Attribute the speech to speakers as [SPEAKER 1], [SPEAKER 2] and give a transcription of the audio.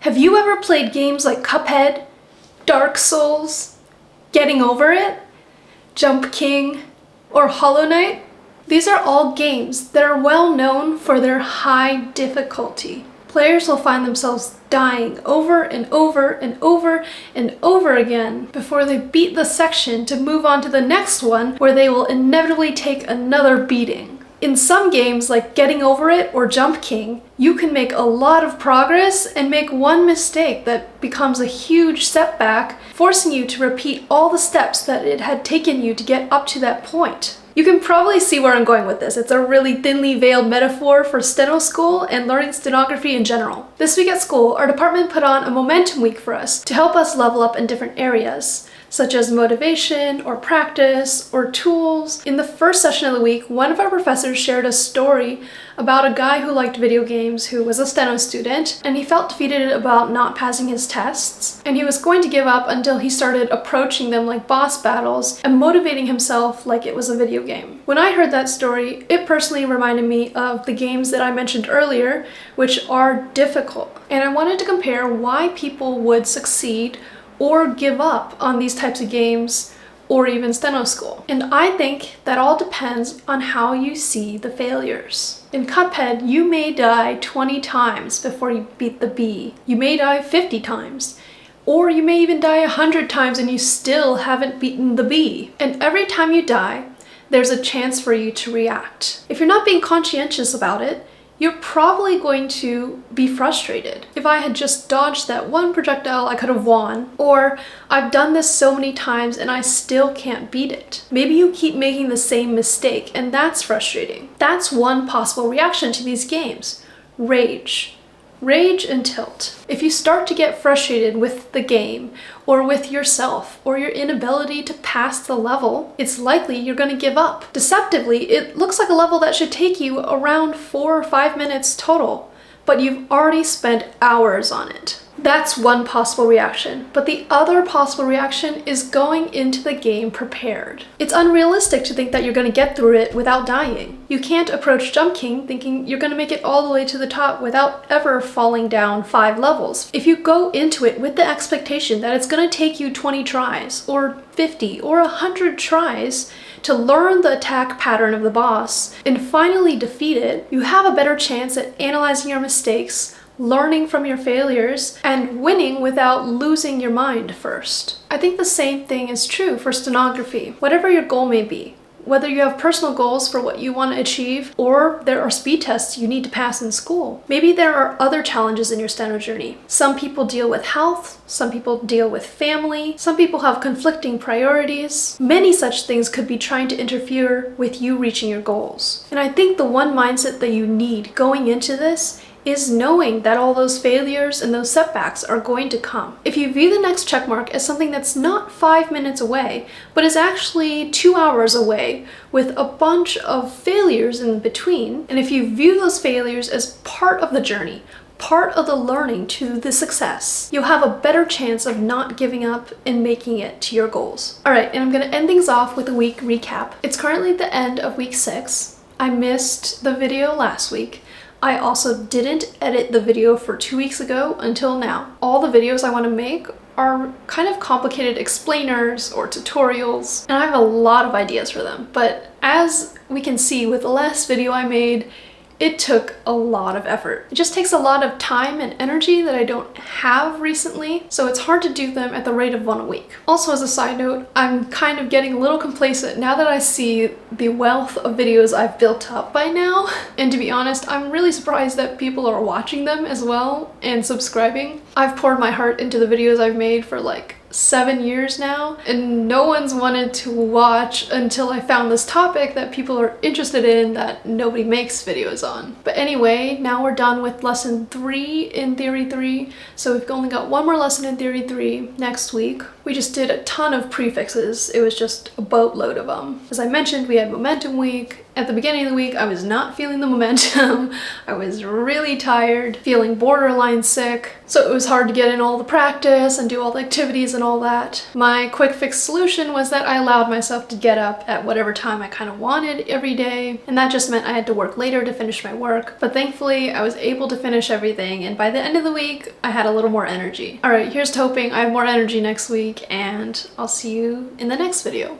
[SPEAKER 1] Have you ever played games like Cuphead, Dark Souls, Getting Over It, Jump King, or Hollow Knight? These are all games that are well known for their high difficulty. Players will find themselves dying over and over and over and over again before they beat the section to move on to the next one where they will inevitably take another beating. In some games like Getting Over It or Jump King, you can make a lot of progress and make one mistake that becomes a huge setback, forcing you to repeat all the steps that it had taken you to get up to that point. You can probably see where I'm going with this. It's a really thinly veiled metaphor for steno school and learning stenography in general. This week at school, our department put on a momentum week for us to help us level up in different areas, such as motivation or practice or tools. In the first session of the week, one of our professors shared a story about a guy who liked video games who was a steno student, and he felt defeated about not passing his tests, and he was going to give up until he started approaching them like boss battles and motivating himself like it was a video game. When I heard that story, it personally reminded me of the games that I mentioned earlier, which are difficult, and I wanted to compare why people would succeed or give up on these types of games or even steno school. And I think that all depends on how you see the failures. In Cuphead, you may die 20 times before you beat the bee. You may die 50 times. Or you may even die 100 times and you still haven't beaten the bee. And every time you die, there's a chance for you to react. If you're not being conscientious about it, you're probably going to be frustrated. If I had just dodged that one projectile, I could have won. Or I've done this so many times and I still can't beat it. Maybe you keep making the same mistake and that's frustrating. That's one possible reaction to these games. Rage. Rage and tilt. If you start to get frustrated with the game or with yourself or your inability to pass the level, it's likely you're going to give up. Deceptively, it looks like a level that should take you around 4 or 5 minutes total, but you've already spent hours on it. That's one possible reaction, but the other possible reaction is going into the game prepared. It's unrealistic to think that you're going to get through it without dying. You can't approach Jump King thinking you're going to make it all the way to the top without ever falling down 5 levels. If you go into it with the expectation that it's going to take you 20 tries, or 50, or 100 tries to learn the attack pattern of the boss and finally defeat it, you have a better chance at analyzing your mistakes, learning from your failures, and winning without losing your mind first. I think the same thing is true for stenography. Whatever your goal may be, whether you have personal goals for what you want to achieve, or there are speed tests you need to pass in school. Maybe there are other challenges in your steno journey. Some people deal with health, some people deal with family, some people have conflicting priorities. Many such things could be trying to interfere with you reaching your goals. And I think the one mindset that you need going into this is knowing that all those failures and those setbacks are going to come. If you view the next checkmark as something that's not 5 minutes away, but is actually 2 hours away with a bunch of failures in between, and if you view those failures as part of the journey, part of the learning to the success, you'll have a better chance of not giving up and making it to your goals. All right, and I'm gonna end things off with a week recap. It's currently the end of week 6. I missed the video last week. I also didn't edit the video for 2 weeks ago until now. All the videos I want to make are kind of complicated explainers or tutorials, and I have a lot of ideas for them. But as we can see with the last video I made, it took a lot of effort. It just takes a lot of time and energy that I don't have recently, so it's hard to do them at the rate of 1 a week. Also, as a side note, I'm kind of getting a little complacent now that I see the wealth of videos I've built up by now. And to be honest, I'm really surprised that people are watching them as well and subscribing. I've poured my heart into the videos I've made for like 7 years now, and no one's wanted to watch until I found this topic that people are interested in that nobody makes videos on. But anyway, now we're done with lesson 3 in theory 3, so we've only got one more lesson in theory 3 next week. We just did a ton of prefixes. It was just a boatload of them. As I mentioned, we had momentum week, At the beginning of the week, I was not feeling the momentum. I was really tired, feeling borderline sick, so it was hard to get in all the practice and do all the activities and all that. My quick fix solution was that I allowed myself to get up at whatever time I kind of wanted every day, and that just meant I had to work later to finish my work. But thankfully, I was able to finish everything, and by the end of the week, I had a little more energy. All right, here's to hoping I have more energy next week, and I'll see you in the next video.